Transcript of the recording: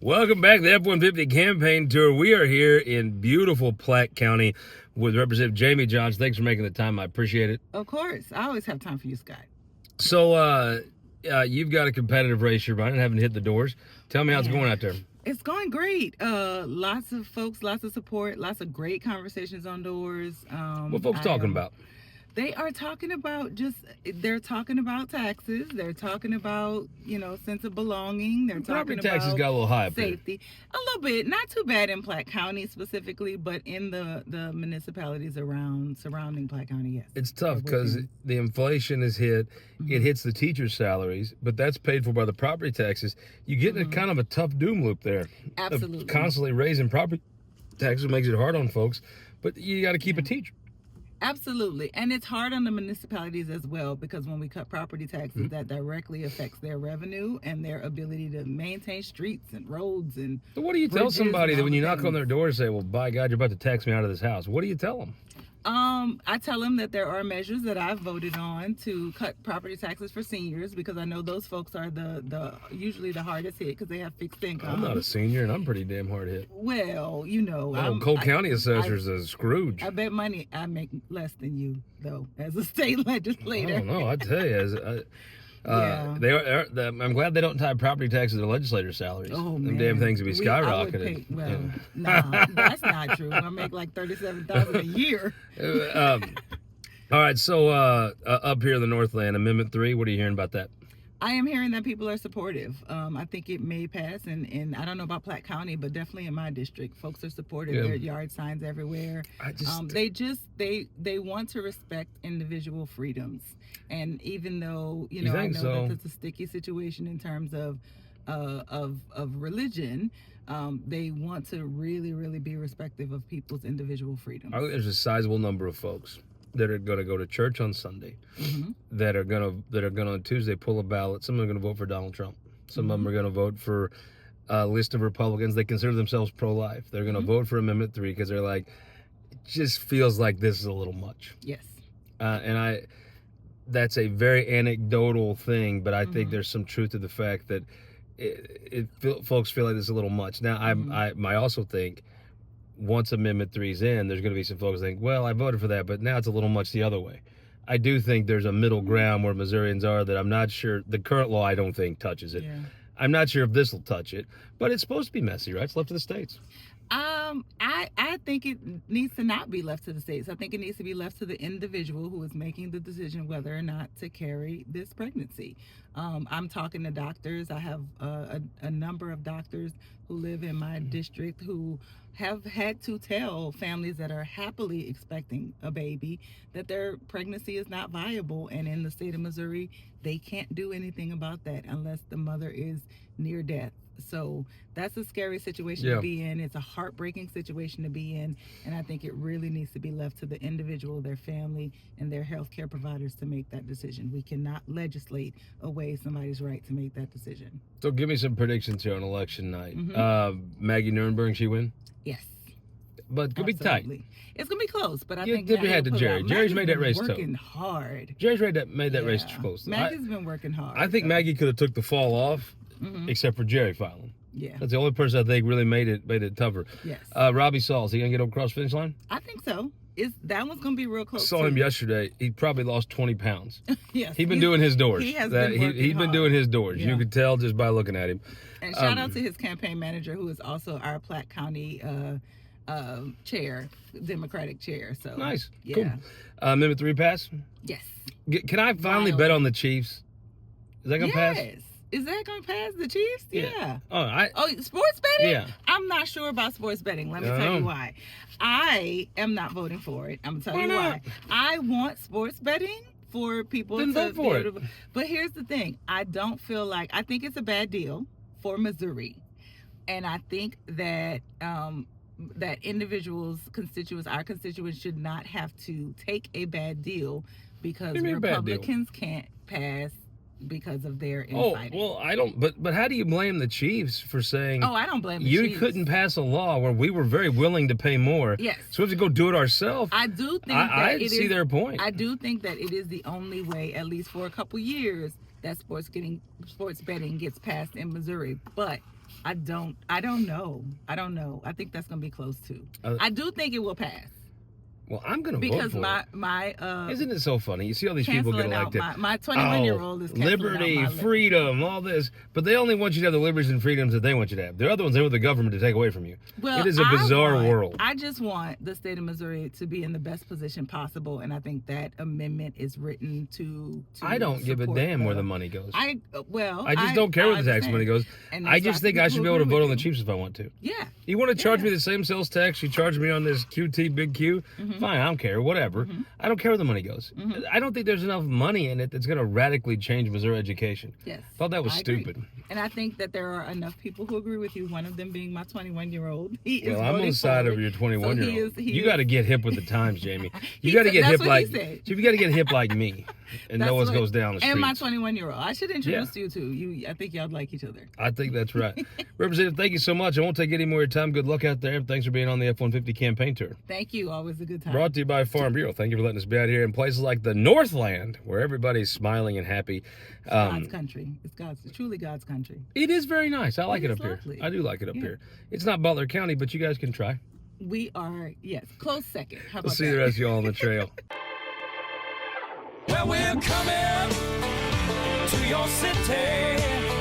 Welcome back to the F-150 campaign tour. We are here in beautiful Platte County with Representative Jamie Johns. Thanks for making the time. I appreciate it. Of course. I always have time for you, Scott. So, you've got a competitive race you're running, haven't hit the doors. Tell me how it's going out there. It's going great. Lots of folks, lots of support, lots of great conversations on doors. What folks talking about? They are talking about they're talking about taxes. They're talking about, sense of belonging. They're talking about taxes got a little high up safety. A little bit. Not too bad in Platte County specifically, but in the municipalities surrounding Platte County, yes. It's tough because the inflation is hit. It hits the teachers' salaries, but that's paid for by the property taxes. You get in a kind of a tough doom loop there. Absolutely. Of constantly raising property taxes makes it hard on folks, but you got to keep a teacher. Absolutely. And it's hard on the municipalities as well, because when we cut property taxes, that directly affects their revenue and their ability to maintain streets and roads. And so what do you tell somebody that when you knock on their door and say, well, by God, you're about to tax me out of this house? What do you tell them? I tell them that there are measures that I've voted on to cut property taxes for seniors, because I know those folks are usually the hardest hit because they have fixed income. I'm not a senior and I'm pretty damn hard hit. Well, Cole County assessor's a Scrooge. I bet money I make less than you, though, as a state legislator. I don't know. I tell you, I'm glad they don't tie property taxes to legislators' salaries. Oh, man. Them damn things would be skyrocketing. Nah, that's not true. I make like $37,000 a year. All right, so up here in the Northland, Amendment 3, what are you hearing about that? I am hearing that people are supportive. I think it may pass, and I don't know about Platte County, but definitely in my district, folks are supportive. There are yard signs everywhere. They want to respect individual freedoms, and even though I know that it's a sticky situation in terms of religion, they want to really, really be respectful of people's individual freedoms. There's a sizable number of folks that are going to go to church on Sunday, that are going to on Tuesday pull a ballot. Some of them are going to vote for Donald Trump. Some of them are going to vote for a list of Republicans. They consider themselves pro-life. They're going to vote for Amendment 3 because they're like, it just feels like this is a little much. Yes. That's a very anecdotal thing, but I think there's some truth to the fact that folks feel like this is a little much. Now, I also think once Amendment 3's in, there's going to be some folks think, well, I voted for that, but now it's a little much the other way. I do think there's a middle ground where Missourians are that I'm not sure. The current law, I don't think, touches it. Yeah. I'm not sure if this will touch it, but it's supposed to be messy, right? It's left to the states. I think it needs to not be left to the states. I think it needs to be left to the individual who is making the decision whether or not to carry this pregnancy. I'm talking to doctors. I have a number of doctors who live in my district who have had to tell families that are happily expecting a baby that their pregnancy is not viable. And in the state of Missouri, they can't do anything about that unless the mother is near death. So that's a scary situation to be in. It's a heartbreaking situation to be in. And I think it really needs to be left to the individual, their family, and their healthcare providers to make that decision. We cannot legislate away somebody's right to make that decision. So give me some predictions here on election night. Maggie Nuremberg, she win? Yes. But it could be tight. It's going to be close, but I think tip your hat to Jerry. Jerry's made that race tough. Working hard. Jerry's made that race close. Maggie's been working hard. I think Maggie could have took the fall off, except for Jerry Faughn. Yeah. That's the only person I think really made it tougher. Yes. Robbie Saul, is he going to get across the finish line? I think so. That one's going to be real close. I saw him yesterday. He probably lost 20 pounds. Yes. He's been doing his doors. He has been working He's been doing his doors. Yeah. You could tell just by looking at him. And shout out to his campaign manager, who is also our Platte County chair, Democratic chair. So nice. Yeah. Cool. Amendment 3 pass? Yes. Can I finally bet on the Chiefs? Is that going to pass? Yes. Is that going to pass the Chiefs? Yeah. Oh, sports betting? Yeah. I'm not sure about sports betting. Let me tell you why. I am not voting for it. I'm going to tell you why. I want sports betting for people to vote for it. But here's the thing. I think it's a bad deal for Missouri. And I think that that our constituents should not have to take a bad deal because Republicans can't pass because of their infighting. Well, I don't. But how do you blame the Chiefs for saying? I don't blame the Chiefs. You couldn't pass a law where we were very willing to pay more. Yes. So we have to go do it ourselves. I do think I see their point. I do think that it is the only way, at least for a couple years, that sports betting gets passed in Missouri. But I don't know. I don't know. I think that's going to be close too. Uh, I do think it will pass. Well, I'm going to vote Because for my Isn't it so funny? You see all these people get canceling out elected. my 21-year-old is canceling liberty, out my freedom, all this. But they only want you to have the liberties and freedoms that they want you to have. There are other ones they want the government to take away from you. Well, it is a bizarre world. I just want the state of Missouri to be in the best position possible, and I think that amendment is written to I don't give a damn where the money goes. I just don't care where the tax money goes. I just think I should be able to vote on the chiefs if I want to. Yeah. You want to charge me the same sales tax you charge me on this QT Big Q? Fine, I don't care. Whatever. I don't care where the money goes. I don't think there's enough money in it that's going to radically change Missouri education. Yes. I thought that was stupid. And I think that there are enough people who agree with you, one of them being my 21-year-old. Well, I'm on the side of your 21-year-old. You got to get hip with the times, Jamie. You got to get hip like me and know what goes down the street. And my 21-year-old. I should introduce you to. I think y'all like each other. I think that's right. Representative, thank you so much. I won't take any more of your time. Good luck out there. Thanks for being on the F-150 campaign tour. Thank you. Always a good time. Brought to you by Farm Bureau. Thank you for letting us be out here in places like the Northland, where everybody's smiling and happy. It's God's country. It's truly God's country. It is very nice. I like it up lovely. here. I do like it up here. It's not Butler County, but you guys can try. We are, yes, close second. How about We'll see the rest of y'all on the trail. Well, we're coming to your city.